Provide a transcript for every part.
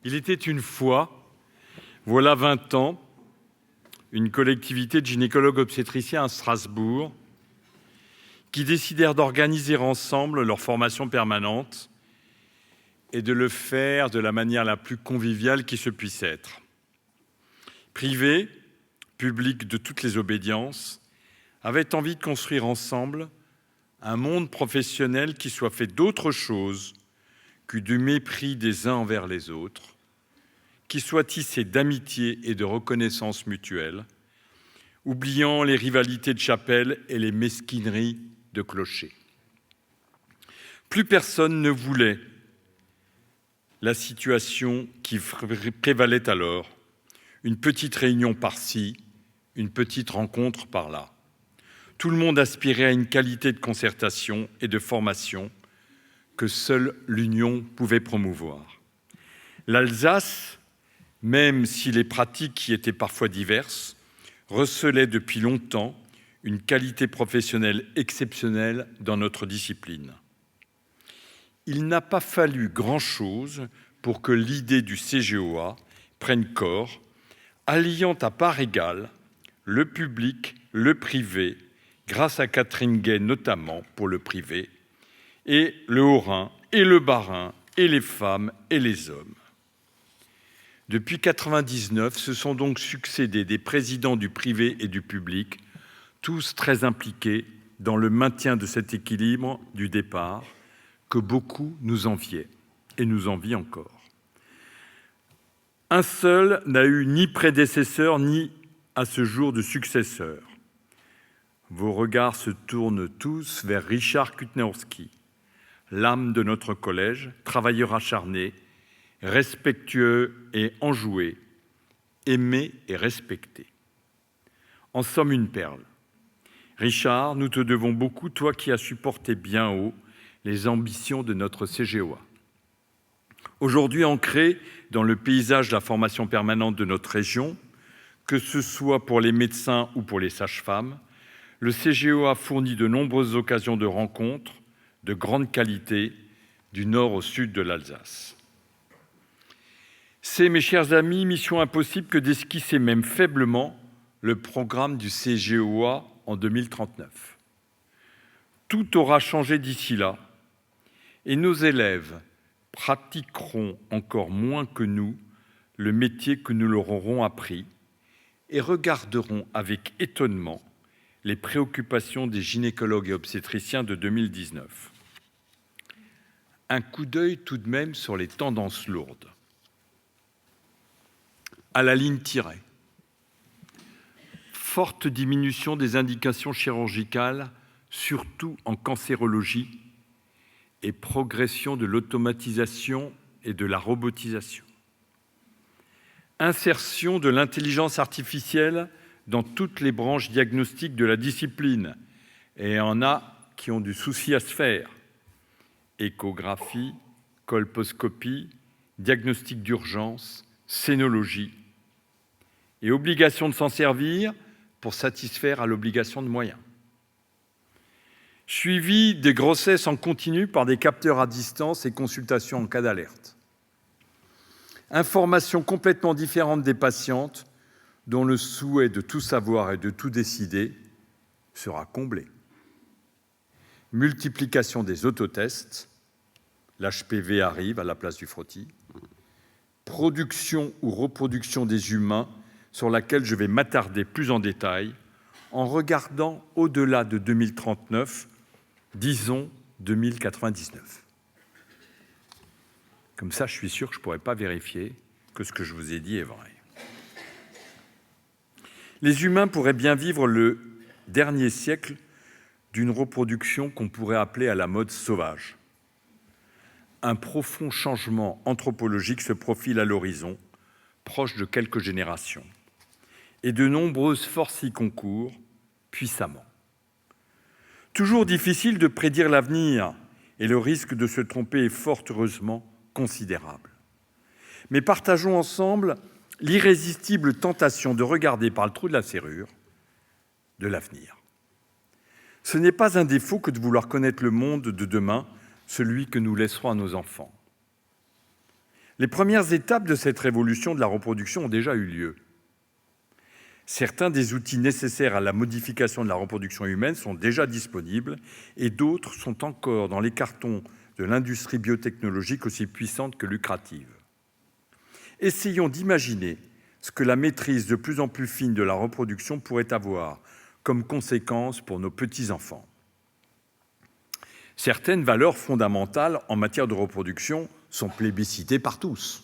Il était une fois, voilà 20 ans, une collectivité de gynécologues obstétriciens à Strasbourg qui décidèrent d'organiser ensemble leur formation permanente et de le faire de la manière la plus conviviale qui se puisse être. Privés, publics de toutes les obédiences, avaient envie de construire ensemble un monde professionnel qui soit fait d'autre chose que du mépris des uns envers les autres, qui soit tissé d'amitié et de reconnaissance mutuelle, oubliant les rivalités de chapelle et les mesquineries de clocher. Plus personne ne voulait la situation qui prévalait alors, une petite réunion par-ci, une petite rencontre par-là. Tout le monde aspirait à une qualité de concertation et de formation que seule l'union pouvait promouvoir. L'Alsace, même si les pratiques y étaient parfois diverses, recelait depuis longtemps une qualité professionnelle exceptionnelle dans notre discipline. Il n'a pas fallu grand-chose pour que l'idée du CGOA prenne corps, alliant à part égale le public, le privé, grâce à Catherine Gay notamment pour le privé, et le Haut-Rhin, et le Bas-Rhin, et les femmes et les hommes. Depuis 1999, se sont donc succédé des présidents du privé et du public, tous très impliqués dans le maintien de cet équilibre du départ que beaucoup nous enviaient et nous envient encore. Un seul n'a eu ni prédécesseur ni à ce jour de successeur. Vos regards se tournent tous vers Richard Kutnaorsky, l'âme de notre collège, travailleur acharné, respectueux et enjoué, aimé et respecté. En somme, une perle. Richard, nous te devons beaucoup, toi qui as supporté bien haut les ambitions de notre CGOA. Aujourd'hui ancré dans le paysage de la formation permanente de notre région, que ce soit pour les médecins ou pour les sages-femmes, le CGOA fournit de nombreuses occasions de rencontres de grande qualité du nord au sud de l'Alsace. C'est, mes chers amis, mission impossible que d'esquisser même faiblement le programme du CGOA en 2039. Tout aura changé d'ici là et nos élèves pratiqueront encore moins que nous le métier que nous leur aurons appris et regarderont avec étonnement les préoccupations des gynécologues et obstétriciens de 2019. Un coup d'œil tout de même sur les tendances lourdes. À la ligne tirée. Forte diminution des indications chirurgicales, surtout en cancérologie, et progression de l'automatisation et de la robotisation. Insertion de l'intelligence artificielle dans toutes les branches diagnostiques de la discipline, et il y en a qui ont du souci à se faire. Échographie, colposcopie, diagnostic d'urgence, scénologie, et obligation de s'en servir pour satisfaire à l'obligation de moyens. Suivi des grossesses en continu par des capteurs à distance et consultations en cas d'alerte. Information complètement différente des patientes dont le souhait de tout savoir et de tout décider sera comblé. Multiplication des autotests, l'HPV arrive à la place du frottis. Production ou reproduction des humains sur laquelle je vais m'attarder plus en détail en regardant au-delà de 2039, disons 2099. Comme ça, je suis sûr que je ne pourrai pas vérifier que ce que je vous ai dit est vrai. Les humains pourraient bien vivre le dernier siècle d'une reproduction qu'on pourrait appeler à la mode sauvage. Un profond changement anthropologique se profile à l'horizon, proche de quelques générations, et de nombreuses forces y concourent puissamment. Toujours difficile de prédire l'avenir, et le risque de se tromper est fort heureusement considérable. Mais partageons ensemble l'irrésistible tentation de regarder par le trou de la serrure de l'avenir. Ce n'est pas un défaut que de vouloir connaître le monde de demain, celui que nous laisserons à nos enfants. Les premières étapes de cette révolution de la reproduction ont déjà eu lieu. Certains des outils nécessaires à la modification de la reproduction humaine sont déjà disponibles et d'autres sont encore dans les cartons de l'industrie biotechnologique aussi puissante que lucrative. Essayons d'imaginer ce que la maîtrise de plus en plus fine de la reproduction pourrait avoir comme conséquence pour nos petits-enfants. Certaines valeurs fondamentales en matière de reproduction sont plébiscitées par tous.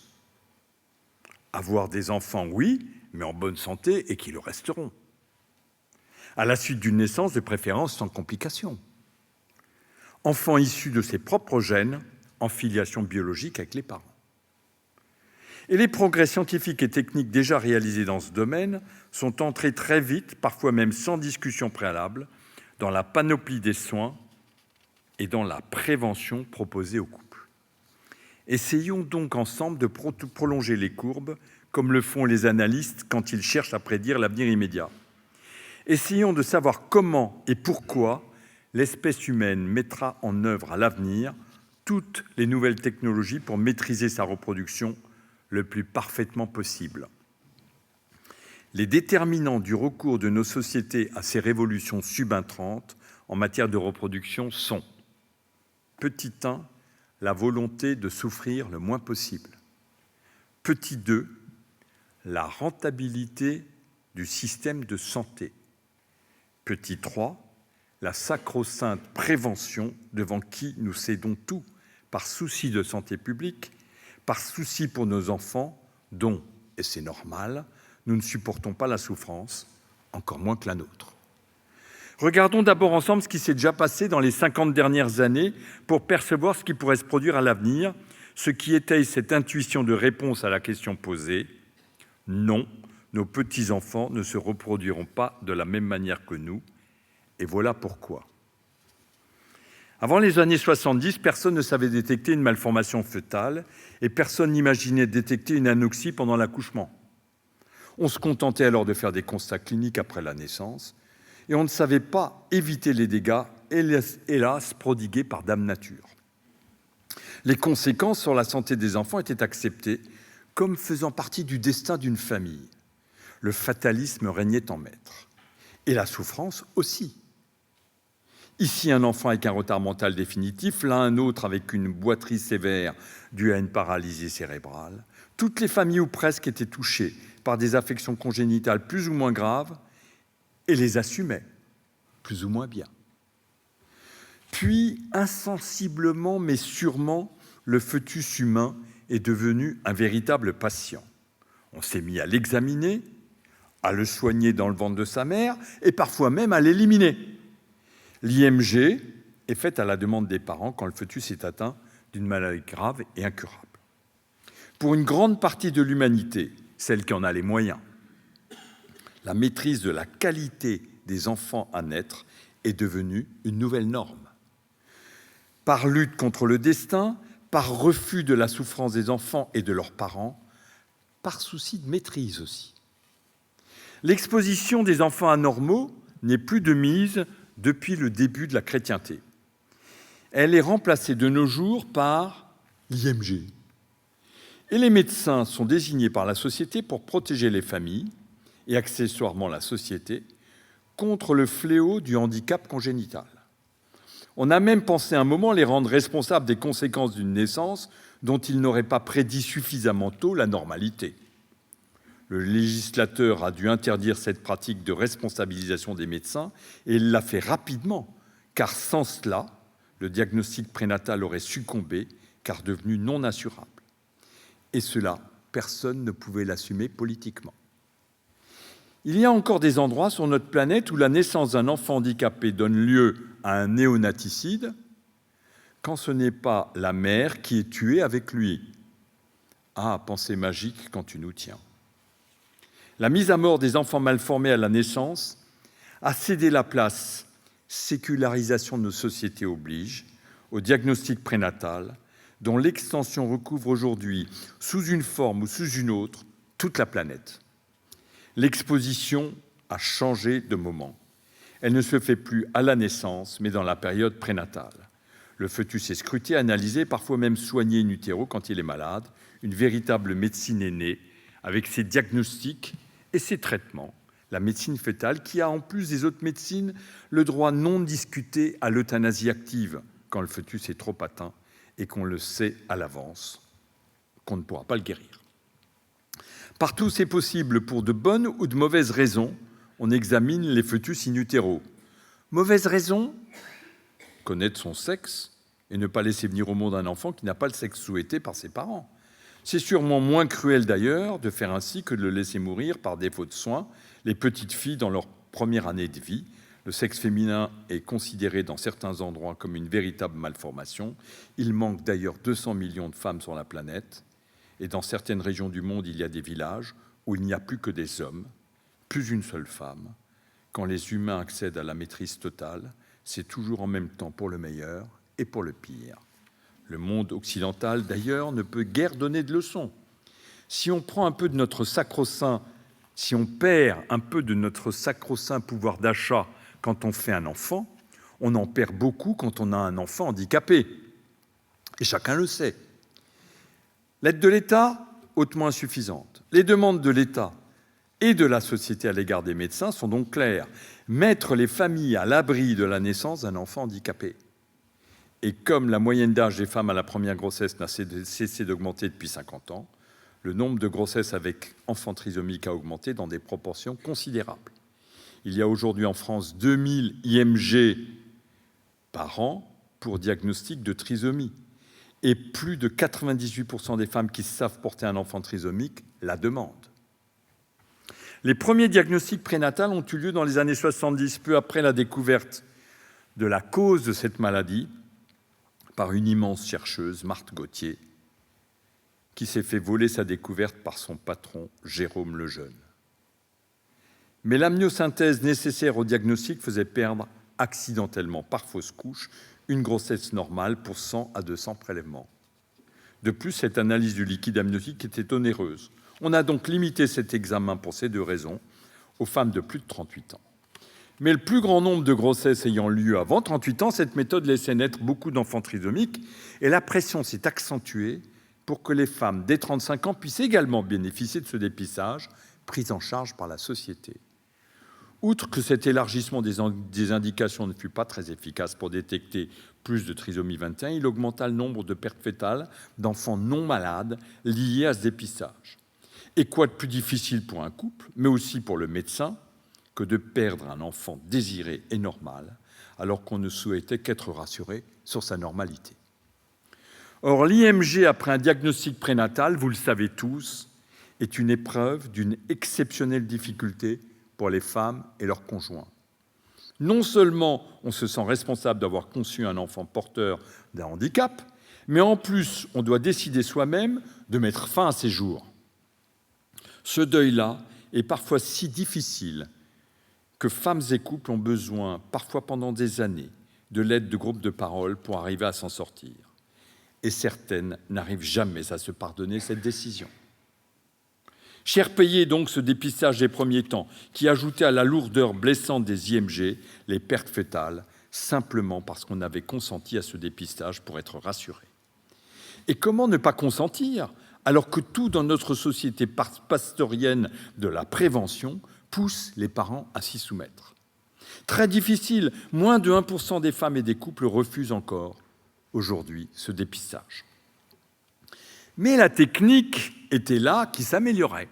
Avoir des enfants, oui, mais en bonne santé et qui le resteront. À la suite d'une naissance, de préférence sans complications. Enfants issus de ses propres gènes, en filiation biologique avec les parents. Et les progrès scientifiques et techniques déjà réalisés dans ce domaine sont entrés très vite, parfois même sans discussion préalable, dans la panoplie des soins et dans la prévention proposée aux couples. Essayons donc ensemble de prolonger les courbes, comme le font les analystes quand ils cherchent à prédire l'avenir immédiat. Essayons de savoir comment et pourquoi l'espèce humaine mettra en œuvre à l'avenir toutes les nouvelles technologies pour maîtriser sa reproduction le plus parfaitement possible. Les déterminants du recours de nos sociétés à ces révolutions subintrantes en matière de reproduction sont: petit 1, la volonté de souffrir le moins possible. Petit 2, la rentabilité du système de santé. Petit 3, la sacro-sainte prévention devant qui nous cédons tout par souci de santé publique, par souci pour nos enfants dont, et c'est normal, nous ne supportons pas la souffrance, encore moins que la nôtre. Regardons d'abord ensemble ce qui s'est déjà passé dans les 50 dernières années pour percevoir ce qui pourrait se produire à l'avenir, ce qui étaye cette intuition de réponse à la question posée. Non, nos petits-enfants ne se reproduiront pas de la même manière que nous, et voilà pourquoi. Avant les années 70, personne ne savait détecter une malformation fœtale et personne n'imaginait détecter une anoxie pendant l'accouchement. On se contentait alors de faire des constats cliniques après la naissance et on ne savait pas éviter les dégâts, hélas, prodigués par Dame Nature. Les conséquences sur la santé des enfants étaient acceptées comme faisant partie du destin d'une famille. Le fatalisme régnait en maître. Et la souffrance aussi. Ici, un enfant avec un retard mental définitif, là un autre avec une boiterie sévère due à une paralysie cérébrale. Toutes les familles ou presque étaient touchées par des affections congénitales plus ou moins graves et les assumaient plus ou moins bien. Puis, insensiblement mais sûrement, le fœtus humain est devenu un véritable patient. On s'est mis à l'examiner, à le soigner dans le ventre de sa mère et parfois même à l'éliminer. L'IMG est faite à la demande des parents quand le fœtus est atteint d'une maladie grave et incurable. Pour une grande partie de l'humanité, celle qui en a les moyens, la maîtrise de la qualité des enfants à naître est devenue une nouvelle norme. Par lutte contre le destin, par refus de la souffrance des enfants et de leurs parents, par souci de maîtrise aussi. L'exposition des enfants anormaux n'est plus de mise depuis le début de la chrétienté. Elle est remplacée de nos jours par l'IMG. Et les médecins sont désignés par la société pour protéger les familles, et accessoirement la société, contre le fléau du handicap congénital. On a même pensé un moment les rendre responsables des conséquences d'une naissance dont ils n'auraient pas prédit suffisamment tôt la normalité. Le législateur a dû interdire cette pratique de responsabilisation des médecins et il l'a fait rapidement, car sans cela, le diagnostic prénatal aurait succombé, car devenu non assurable. Et cela, personne ne pouvait l'assumer politiquement. Il y a encore des endroits sur notre planète où la naissance d'un enfant handicapé donne lieu à un néonaticide, quand ce n'est pas la mère qui est tuée avec lui. Ah, pensée magique quand tu nous tiens. La mise à mort des enfants malformés à la naissance a cédé la place, sécularisation de nos sociétés oblige, au diagnostic prénatal, dont l'extension recouvre aujourd'hui, sous une forme ou sous une autre, toute la planète. L'exposition a changé de moment. Elle ne se fait plus à la naissance, mais dans la période prénatale. Le fœtus est scruté, analysé, parfois même soigné in utero quand il est malade, une véritable médecine est née, avec ses diagnostics et ses traitements. La médecine fœtale, qui a, en plus des autres médecines, le droit non discuté à l'euthanasie active quand le fœtus est trop atteint et qu'on le sait à l'avance, qu'on ne pourra pas le guérir. Partout, c'est possible pour de bonnes ou de mauvaises raisons. On examine les fœtus in utero. Mauvaise raison, connaître son sexe et ne pas laisser venir au monde un enfant qui n'a pas le sexe souhaité par ses parents. C'est sûrement moins cruel d'ailleurs de faire ainsi que de le laisser mourir par défaut de soins les petites filles dans leur première année de vie. Le sexe féminin est considéré dans certains endroits comme une véritable malformation. Il manque d'ailleurs 200 millions de femmes sur la planète. Et dans certaines régions du monde, il y a des villages où il n'y a plus que des hommes, plus une seule femme. Quand les humains accèdent à la maîtrise totale, c'est toujours en même temps pour le meilleur et pour le pire. Le monde occidental, d'ailleurs, ne peut guère donner de leçons. Si on prend un peu de notre sacro-saint, si on perd un peu de notre sacro-saint pouvoir d'achat quand on fait un enfant, on en perd beaucoup quand on a un enfant handicapé. Et chacun le sait. L'aide de l'État, hautement insuffisante. Les demandes de l'État et de la société à l'égard des médecins sont donc claires. Mettre les familles à l'abri de la naissance d'un enfant handicapé. Et comme la moyenne d'âge des femmes à la première grossesse n'a cessé d'augmenter depuis 50 ans, le nombre de grossesses avec enfants trisomiques a augmenté dans des proportions considérables. Il y a aujourd'hui en France 2000 IMG par an pour diagnostic de trisomie. Et plus de 98% des femmes qui savent porter un enfant trisomique la demandent. Les premiers diagnostics prénatals ont eu lieu dans les années 70, peu après la découverte de la cause de cette maladie par une immense chercheuse, Marthe Gauthier, qui s'est fait voler sa découverte par son patron, Jérôme Lejeune. Mais l'amniosynthèse nécessaire au diagnostic faisait perdre accidentellement, par fausse couche, une grossesse normale pour 100 à 200 prélèvements. De plus, cette analyse du liquide amniotique était onéreuse. On a donc limité cet examen pour ces deux raisons aux femmes de plus de 38 ans. Mais le plus grand nombre de grossesses ayant lieu avant 38 ans, cette méthode laissait naître beaucoup d'enfants trisomiques et la pression s'est accentuée pour que les femmes dès 35 ans puissent également bénéficier de ce dépistage pris en charge par la société. Outre que cet élargissement des indications ne fut pas très efficace pour détecter plus de trisomie 21, il augmenta le nombre de pertes fœtales d'enfants non malades liés à ce dépistage. Et quoi de plus difficile pour un couple, mais aussi pour le médecin, que de perdre un enfant désiré et normal, alors qu'on ne souhaitait qu'être rassuré sur sa normalité. Or, l'IMG après un diagnostic prénatal, vous le savez tous, est une épreuve d'une exceptionnelle difficulté pour les femmes et leurs conjoints. Non seulement on se sent responsable d'avoir conçu un enfant porteur d'un handicap, mais en plus on doit décider soi-même de mettre fin à ses jours. Ce deuil-là est parfois si difficile que femmes et couples ont besoin, parfois pendant des années, de l'aide de groupes de parole pour arriver à s'en sortir. Et certaines n'arrivent jamais à se pardonner cette décision. Cher payé donc ce dépistage des premiers temps, qui ajoutait à la lourdeur blessante des IMG les pertes fœtales, simplement parce qu'on avait consenti à ce dépistage pour être rassuré. Et comment ne pas consentir, alors que tout dans notre société pastorienne de la prévention pousse les parents à s'y soumettre? Très difficile, moins de 1% des femmes et des couples refusent encore aujourd'hui ce dépistage. Mais la technique était là qui s'améliorait.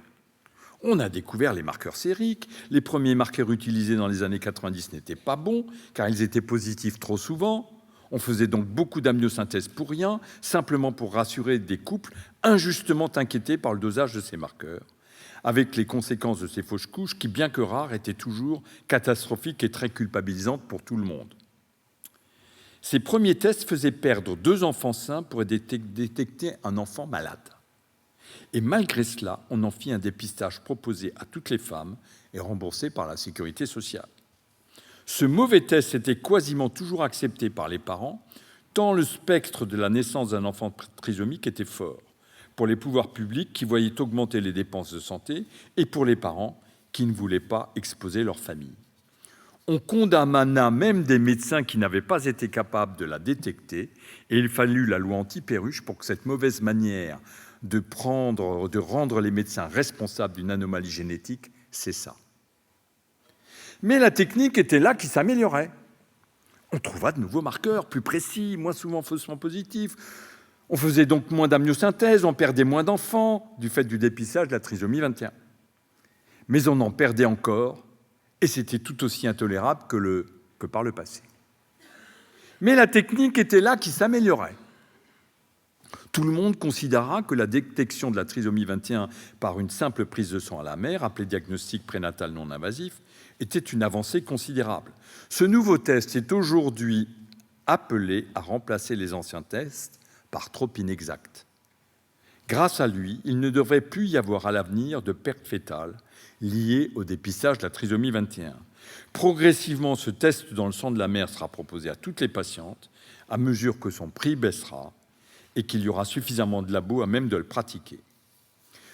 On a découvert les marqueurs sériques. Les premiers marqueurs utilisés dans les années 90 n'étaient pas bons, car ils étaient positifs trop souvent. On faisait donc beaucoup d'amniosynthèse pour rien, simplement pour rassurer des couples injustement inquiétés par le dosage de ces marqueurs, avec les conséquences de ces fausses couches qui, bien que rares, étaient toujours catastrophiques et très culpabilisantes pour tout le monde. Ces premiers tests faisaient perdre 2 enfants sains pour détecter un enfant malade. Et malgré cela, on en fit un dépistage proposé à toutes les femmes et remboursé par la sécurité sociale. Ce mauvais test était quasiment toujours accepté par les parents, tant le spectre de la naissance d'un enfant trisomique était fort, pour les pouvoirs publics qui voyaient augmenter les dépenses de santé et pour les parents qui ne voulaient pas exposer leur famille. On condamna même des médecins qui n'avaient pas été capables de la détecter, et il fallut la loi anti-perruche pour que cette mauvaise manière de rendre les médecins responsables d'une anomalie génétique, c'est ça. Mais la technique était là qui s'améliorait. On trouva de nouveaux marqueurs, plus précis, moins souvent faussement positifs. On faisait donc moins d'amniosynthèse, on perdait moins d'enfants du fait du dépistage de la trisomie 21. Mais on en perdait encore, et c'était tout aussi intolérable que par le passé. Mais la technique était là qui s'améliorait. Tout le monde considéra que la détection de la trisomie 21 par une simple prise de sang à la mère, appelée diagnostic prénatal non invasif, était une avancée considérable. Ce nouveau test est aujourd'hui appelé à remplacer les anciens tests par trop inexacts. Grâce à lui, il ne devrait plus y avoir à l'avenir de pertes fétales liées au dépistage de la trisomie 21. Progressivement, ce test dans le sang de la mère sera proposé à toutes les patientes à mesure que son prix baissera et qu'il y aura suffisamment de labos à même de le pratiquer.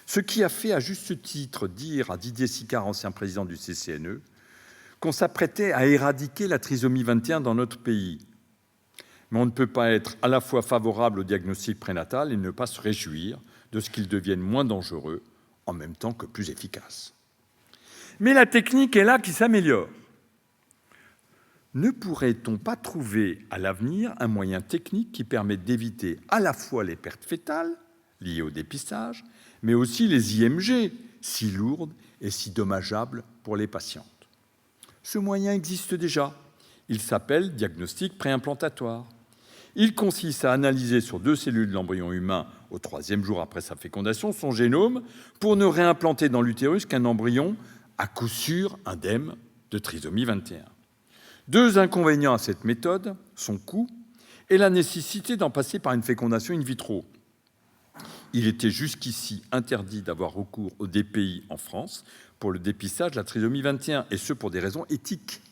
Ce qui a fait à juste titre dire à Didier Sicard, ancien président du CCNE, qu'on s'apprêtait à éradiquer la trisomie 21 dans notre pays. Mais on ne peut pas être à la fois favorable au diagnostic prénatal et ne pas se réjouir de ce qu'il devienne moins dangereux, en même temps que plus efficace. Mais la technique est là qui s'améliore. Ne pourrait-on pas trouver à l'avenir un moyen technique qui permette d'éviter à la fois les pertes fétales liées au dépistage, mais aussi les IMG, si lourdes et si dommageables pour les patientes? Ce moyen existe déjà. Il s'appelle diagnostic préimplantatoire. Il consiste à analyser sur 2 cellules de l'embryon humain au 3e jour après sa fécondation son génome pour ne réimplanter dans l'utérus qu'un embryon à coup sûr indemne de trisomie 21. 2 inconvénients à cette méthode, son coût et la nécessité d'en passer par une fécondation in vitro. Il était jusqu'ici interdit d'avoir recours au DPI en France pour le dépistage de la trisomie 21, et ce pour des raisons éthiques.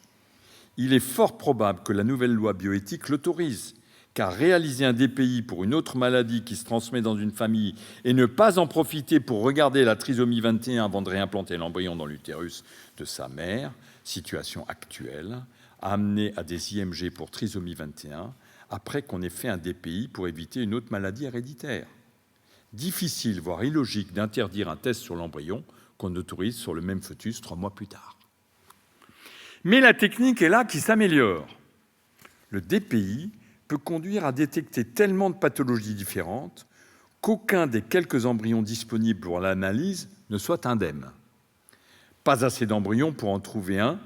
Il est fort probable que la nouvelle loi bioéthique l'autorise, car réaliser un DPI pour une autre maladie qui se transmet dans une famille et ne pas en profiter pour regarder la trisomie 21 avant de réimplanter l'embryon dans l'utérus de sa mère, situation actuelle, a amené à des IMG pour trisomie 21 après qu'on ait fait un DPI pour éviter une autre maladie héréditaire. Difficile, voire illogique, d'interdire un test sur l'embryon qu'on autorise sur le même fœtus 3 mois plus tard. Mais la technique est là qui s'améliore. Le DPI peut conduire à détecter tellement de pathologies différentes qu'aucun des quelques embryons disponibles pour l'analyse ne soit indemne. Pas assez d'embryons pour en trouver un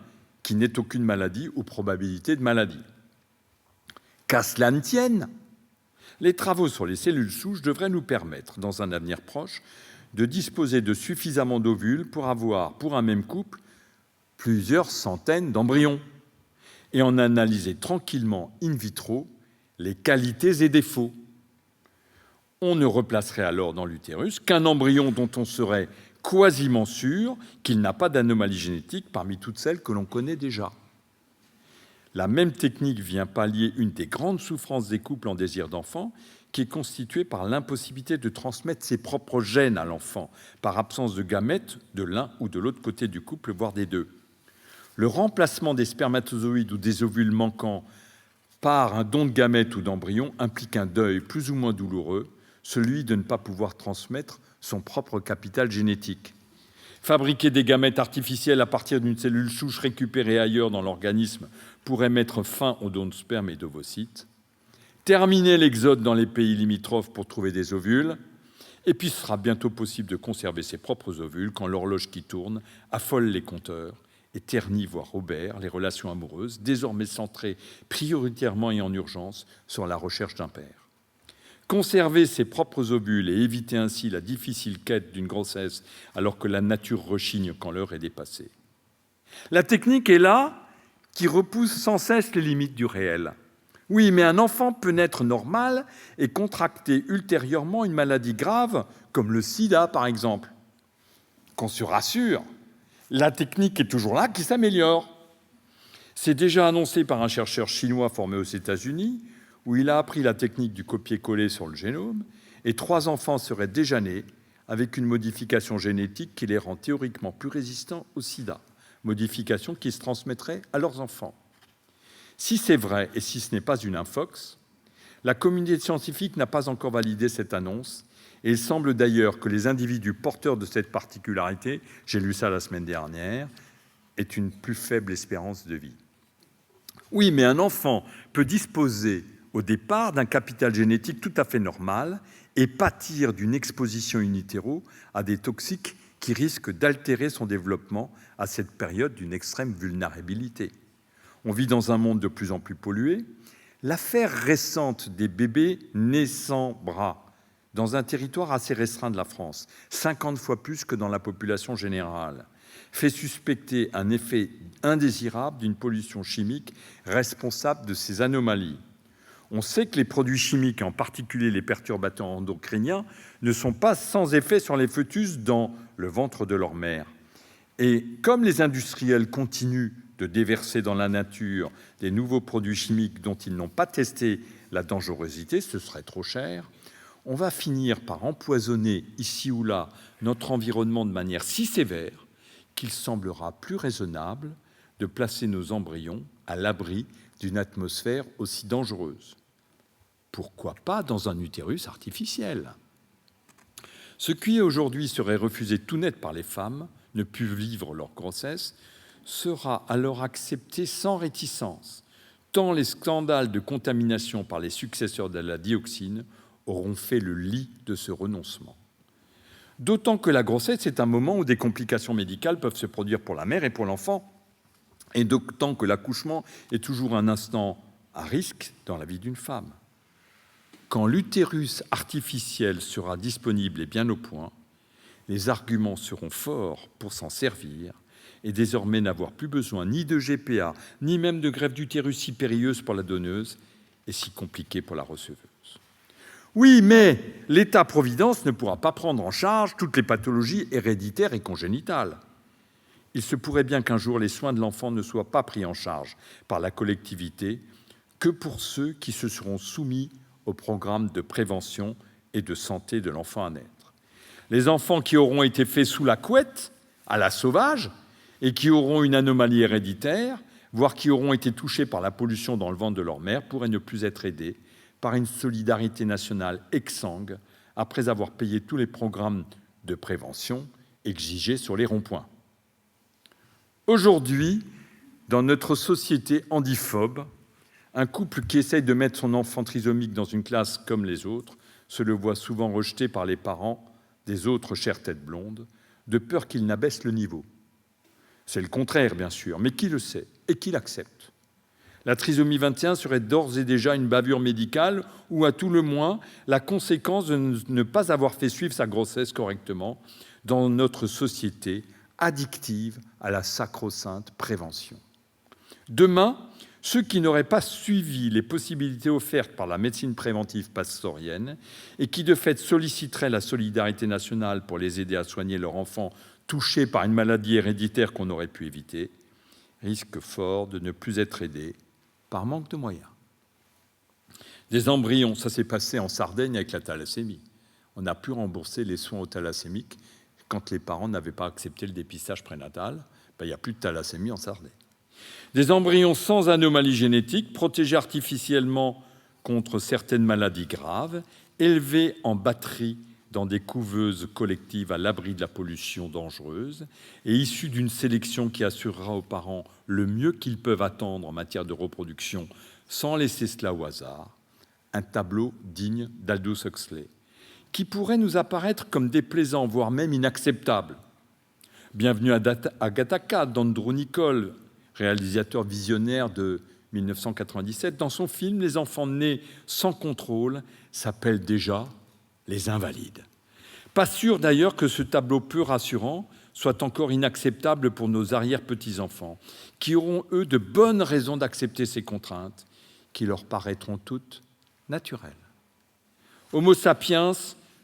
qui n'ait aucune maladie ou probabilité de maladie. Qu'à cela ne tienne, les travaux sur les cellules souches devraient nous permettre, dans un avenir proche, de disposer de suffisamment d'ovules pour avoir, pour un même couple, plusieurs centaines d'embryons et en analyser tranquillement in vitro les qualités et défauts. On ne replacerait alors dans l'utérus qu'un embryon dont on serait quasiment sûr qu'il n'a pas d'anomalie génétique parmi toutes celles que l'on connaît déjà. La même technique vient pallier une des grandes souffrances des couples en désir d'enfant, qui est constituée par l'impossibilité de transmettre ses propres gènes à l'enfant, par absence de gamètes de l'un ou de l'autre côté du couple, voire des deux. Le remplacement des spermatozoïdes ou des ovules manquants par un don de gamètes ou d'embryons implique un deuil plus ou moins douloureux, celui de ne pas pouvoir transmettre son propre capital génétique. Fabriquer des gamètes artificielles à partir d'une cellule souche récupérée ailleurs dans l'organisme pourrait mettre fin aux dons de sperme et d'ovocytes, terminer l'exode dans les pays limitrophes pour trouver des ovules, et puis ce sera bientôt possible de conserver ses propres ovules quand l'horloge qui tourne affole les compteurs et ternit, voire obère, les relations amoureuses, désormais centrées prioritairement et en urgence sur la recherche d'un père. Conserver ses propres ovules et éviter ainsi la difficile quête d'une grossesse alors que la nature rechigne quand l'heure est dépassée. La technique est là qui repousse sans cesse les limites du réel. Oui, mais un enfant peut naître normal et contracter ultérieurement une maladie grave, comme le sida par exemple. Qu'on se rassure, la technique est toujours là qui s'améliore. C'est déjà annoncé par un chercheur chinois formé aux États-Unis, où il a appris la technique du copier-coller sur le génome, et 3 enfants seraient déjà nés avec une modification génétique qui les rend théoriquement plus résistants au sida, modification qui se transmettrait à leurs enfants. Si c'est vrai, et si ce n'est pas une infox, la communauté scientifique n'a pas encore validé cette annonce, Et il semble d'ailleurs que les individus porteurs de cette particularité, j'ai lu ça la semaine dernière, aient une plus faible espérance de vie. Oui, mais un enfant peut disposer au départ d'un capital génétique tout à fait normal et pâtir d'une exposition in utero à des toxiques qui risquent d'altérer son développement à cette période d'une extrême vulnérabilité. On vit dans un monde de plus en plus pollué. L'affaire récente des bébés nés sans bras dans un territoire assez restreint de la France, 50 fois plus que dans la population générale, fait suspecter un effet indésirable d'une pollution chimique responsable de ces anomalies. On sait que les produits chimiques, en particulier les perturbateurs endocriniens, ne sont pas sans effet sur les fœtus dans le ventre de leur mère. Et comme les industriels continuent de déverser dans la nature des nouveaux produits chimiques dont ils n'ont pas testé la dangerosité, ce serait trop cher, on va finir par empoisonner ici ou là notre environnement de manière si sévère qu'il semblera plus raisonnable de placer nos embryons à l'abri d'une atmosphère aussi dangereuse. Pourquoi pas dans un utérus artificiel ? Ce qui aujourd'hui serait refusé tout net par les femmes, ne plus vivre leur grossesse, sera alors accepté sans réticence, tant les scandales de contamination par les successeurs de la dioxine auront fait le lit de ce renoncement. D'autant que la grossesse est un moment où des complications médicales peuvent se produire pour la mère et pour l'enfant, et d'autant que l'accouchement est toujours un instant à risque dans la vie d'une femme. Quand l'utérus artificiel sera disponible et bien au point, les arguments seront forts pour s'en servir et désormais n'avoir plus besoin ni de GPA, ni même de greffe d'utérus si périlleuse pour la donneuse et si compliquée pour la receveuse. Oui, mais l'État-providence ne pourra pas prendre en charge toutes les pathologies héréditaires et congénitales. Il se pourrait bien qu'un jour les soins de l'enfant ne soient pas pris en charge par la collectivité que pour ceux qui se seront soumis au programme de prévention et de santé de l'enfant à naître. Les enfants qui auront été faits sous la couette, à la sauvage, et qui auront une anomalie héréditaire, voire qui auront été touchés par la pollution dans le ventre de leur mère, pourraient ne plus être aidés par une solidarité nationale exsangue après avoir payé tous les programmes de prévention exigés sur les ronds-points. Aujourd'hui, dans notre société handiphobe, un couple qui essaye de mettre son enfant trisomique dans une classe comme les autres se le voit souvent rejeté par les parents des autres chères têtes blondes, de peur qu'il n'abaisse le niveau. C'est le contraire, bien sûr, mais qui le sait et qui l'accepte ? La trisomie 21 serait d'ores et déjà une bavure médicale ou, à tout le moins, la conséquence de ne pas avoir fait suivre sa grossesse correctement dans notre société addictive à la sacro-sainte prévention. Demain, ceux qui n'auraient pas suivi les possibilités offertes par la médecine préventive pastorienne et qui, de fait, solliciteraient la solidarité nationale pour les aider à soigner leur enfant touché par une maladie héréditaire qu'on aurait pu éviter, risquent fort de ne plus être aidés par manque de moyens. Des embryons, ça s'est passé en Sardaigne avec la thalassémie. On a pu rembourser les soins aux thalassémiques quand les parents n'avaient pas accepté le dépistage prénatal. Il n'y a plus de thalassémie en Sardaigne. Des embryons sans anomalie génétique, protégés artificiellement contre certaines maladies graves, élevés en batterie dans des couveuses collectives à l'abri de la pollution dangereuse et issus d'une sélection qui assurera aux parents le mieux qu'ils peuvent attendre en matière de reproduction sans laisser cela au hasard, un tableau digne d'Aldous Huxley, qui pourrait nous apparaître comme déplaisant, voire même inacceptable. Bienvenue à Gattaca d'Andrew Niccol, réalisateur visionnaire de 1997, dans son film, les enfants nés sans contrôle s'appellent déjà les invalides. Pas sûr d'ailleurs que ce tableau peu rassurant soit encore inacceptable pour nos arrière-petits-enfants, qui auront, eux, de bonnes raisons d'accepter ces contraintes, qui leur paraîtront toutes naturelles. Homo sapiens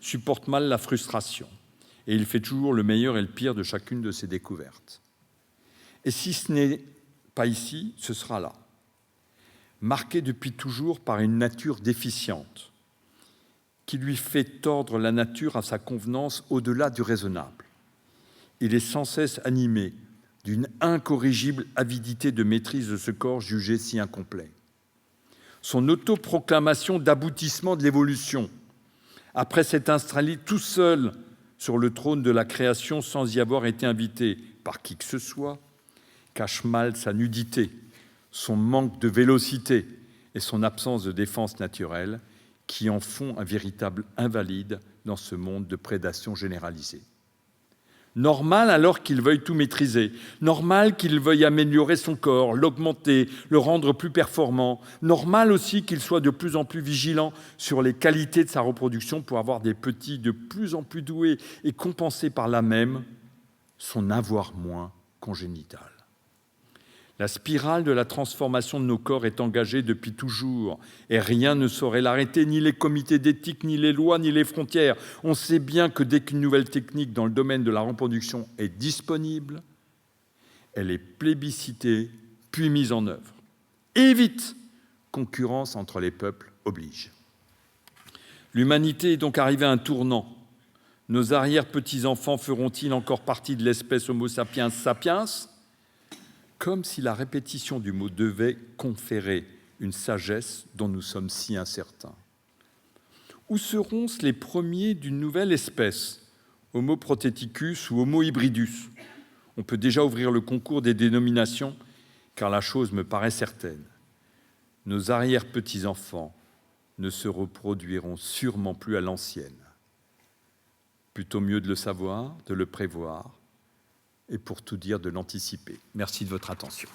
supporte mal la frustration, et il fait toujours le meilleur et le pire de chacune de ses découvertes. Et si ce n'est pas ici, ce sera là, marqué depuis toujours par une nature déficiente, qui lui fait tordre la nature à sa convenance au-delà du raisonnable. Il est sans cesse animé d'une incorrigible avidité de maîtrise de ce corps jugé si incomplet. Son autoproclamation d'aboutissement de l'évolution après s'être installé tout seul sur le trône de la création sans y avoir été invité par qui que ce soit, cache mal sa nudité, son manque de vélocité et son absence de défense naturelle qui en font un véritable invalide dans ce monde de prédation généralisée. Normal alors qu'il veuille tout maîtriser, normal qu'il veuille améliorer son corps, l'augmenter, le rendre plus performant, normal aussi qu'il soit de plus en plus vigilant sur les qualités de sa reproduction pour avoir des petits de plus en plus doués et compenser par là même son avoir moins congénital. La spirale de la transformation de nos corps est engagée depuis toujours et rien ne saurait l'arrêter, ni les comités d'éthique, ni les lois, ni les frontières. On sait bien que dès qu'une nouvelle technique dans le domaine de la reproduction est disponible, elle est plébiscitée puis mise en œuvre. Et vite, concurrence entre les peuples oblige. L'humanité est donc arrivée à un tournant. Nos arrière-petits-enfants feront-ils encore partie de l'espèce Homo sapiens sapiens ? Comme si la répétition du mot devait conférer une sagesse dont nous sommes si incertains. Où seront-ce les premiers d'une nouvelle espèce, Homo protheticus ou Homo hybridus ? On peut déjà ouvrir le concours des dénominations, car la chose me paraît certaine. Nos arrière-petits-enfants ne se reproduiront sûrement plus à l'ancienne. Plutôt mieux de le savoir, de le prévoir, et pour tout dire, de l'anticiper. Merci de votre attention.